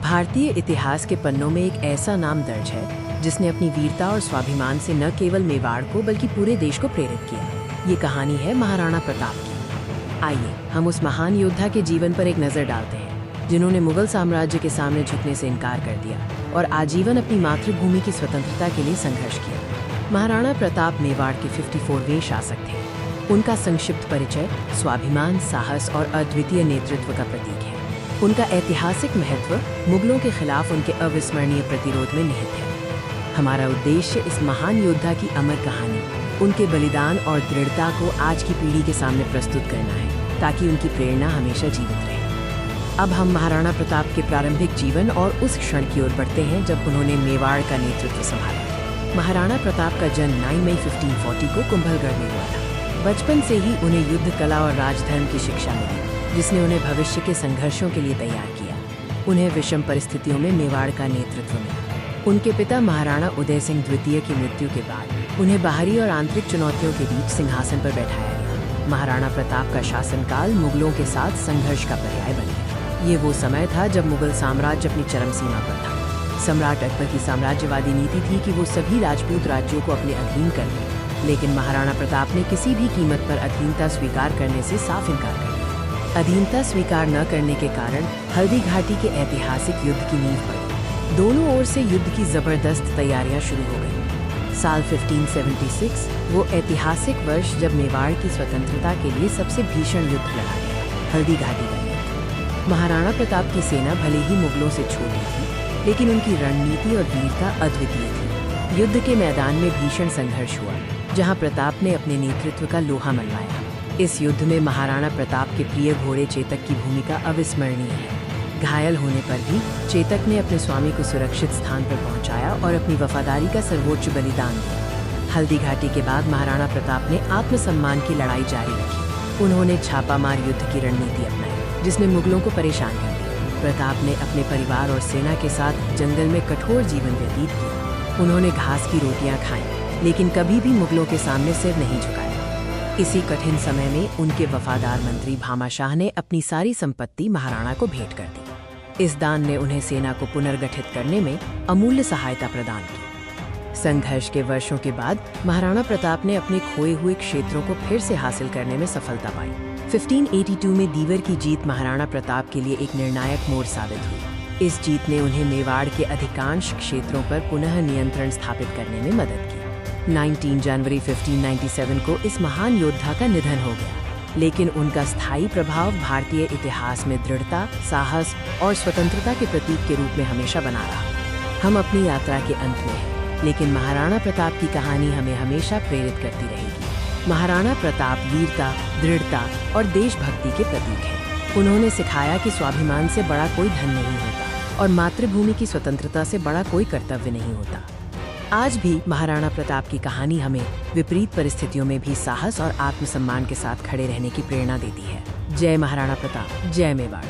भारतीय इतिहास के पन्नों में एक ऐसा नाम दर्ज है जिसने अपनी वीरता और स्वाभिमान से न केवल मेवाड़ को बल्कि पूरे देश को प्रेरित किया। ये कहानी है महाराणा प्रताप की। आइए हम उस महान योद्धा के जीवन पर एक नज़र डालते हैं जिन्होंने मुगल साम्राज्य के सामने झुकने से इनकार कर दिया और आजीवन अपनी मातृभूमि की स्वतंत्रता के लिए संघर्ष किया। महाराणा प्रताप मेवाड़ के 54वें शासक थे। उनका संक्षिप्त परिचय स्वाभिमान, साहस और अद्वितीय नेतृत्व का प्रतीक है। उनका ऐतिहासिक महत्व मुगलों के खिलाफ उनके अविस्मरणीय प्रतिरोध में निहित है। हमारा उद्देश्य इस महान योद्धा की अमर कहानी, उनके बलिदान और दृढ़ता को आज की पीढ़ी के सामने प्रस्तुत करना है ताकि उनकी प्रेरणा हमेशा जीवित रहे। अब हम महाराणा प्रताप के प्रारंभिक जीवन और उस क्षण की ओर बढ़ते हैं जब उन्होंने मेवाड़ का नेतृत्व संभाला। महाराणा प्रताप का जन्म 9 मई 1540 को कुंभलगढ़ में हुआ था। बचपन से ही उन्हें युद्ध कला और राजधर्म की शिक्षा मिली जिसने उन्हें भविष्य के संघर्षों के लिए तैयार किया। उन्हें विषम परिस्थितियों में मेवाड़ का नेतृत्व मिला। उनके पिता महाराणा उदय सिंह द्वितीय की मृत्यु के बाद उन्हें बाहरी और आंतरिक चुनौतियों के बीच सिंहासन पर बैठाया गया। महाराणा प्रताप का शासनकाल मुगलों के साथ संघर्ष का पर्याय बन गया। ये वो समय था जब मुगल साम्राज्य अपनी चरम सीमा पर था। सम्राट अकबर की साम्राज्यवादी नीति थी कि वो सभी राजपूत राज्यों को अपने अधीन कर लें, लेकिन महाराणा प्रताप ने किसी भी कीमत पर अधीनता स्वीकार करने से साफ इनकार कर दिया। अधीनता स्वीकार न करने के कारण हल्दी घाटी के ऐतिहासिक युद्ध की नींव पड़ी। दोनों ओर से युद्ध की जबरदस्त तैयारियां शुरू हो गईं। साल 1576 वो ऐतिहासिक वर्ष जब मेवाड़ की स्वतंत्रता के लिए सबसे भीषण युद्ध लड़ा गया, हल्दी घाटी का युद्ध। महाराणा प्रताप की सेना भले ही मुगलों से छोटी थी, लेकिन उनकी रणनीति और वीरता अद्वितीय थी। युद्ध के मैदान में भीषण संघर्ष हुआ, जहां प्रताप ने अपने नेतृत्व का लोहा मनवाया। इस युद्ध में महाराणा प्रताप के प्रिय घोड़े चेतक की भूमिका अविस्मरणीय है। घायल होने पर भी चेतक ने अपने स्वामी को सुरक्षित स्थान पर पहुंचाया और अपनी वफादारी का सर्वोच्च बलिदान दिया। हल्दी घाटी के बाद महाराणा प्रताप ने आत्मसम्मान की लड़ाई जारी रखी। उन्होंने छापामार युद्ध की रणनीति अपनाई जिसने मुगलों को परेशान कर दिया। प्रताप ने अपने परिवार और सेना के साथ जंगल में कठोर जीवन व्यतीत किया। उन्होंने घास की रोटियां खाई, लेकिन कभी भी मुगलों के सामने सिर नहीं झुकाया। इसी कठिन समय में उनके वफादार मंत्री भामाशाह ने अपनी सारी संपत्ति महाराणा को भेंट कर दी। इस दान ने उन्हें सेना को पुनर्गठित करने में अमूल्य सहायता प्रदान की। संघर्ष के वर्षों के बाद महाराणा प्रताप ने अपने खोए हुए क्षेत्रों को फिर से हासिल करने में सफलता पाई। 1582 में दीवर की जीत महाराणा प्रताप के लिए एक निर्णायक मोड़ साबित हुई। इस जीत ने उन्हें मेवाड़ के अधिकांश क्षेत्रों पर पुनः नियंत्रण स्थापित करने में मदद की। 19 जनवरी 1597 को इस महान योद्धा का निधन हो गया, लेकिन उनका स्थायी प्रभाव भारतीय इतिहास में दृढ़ता, साहस और स्वतंत्रता के प्रतीक के रूप में हमेशा बना रहा। हम अपनी यात्रा के अंत में हैं, लेकिन महाराणा प्रताप की कहानी हमें हमेशा प्रेरित करती रहेगी। महाराणा प्रताप वीरता, दृढ़ता और देशभक्ति के प्रतीक हैं। उन्होंने सिखाया कि स्वाभिमान से बड़ा कोई धन नहीं होता और मातृभूमि की स्वतंत्रता से बड़ा कोई कर्तव्य नहीं होता। आज भी महाराणा प्रताप की कहानी हमें विपरीत परिस्थितियों में भी साहस और आत्मसम्मान के साथ खड़े रहने की प्रेरणा देती है। जय महाराणा प्रताप, जय मेवाड़।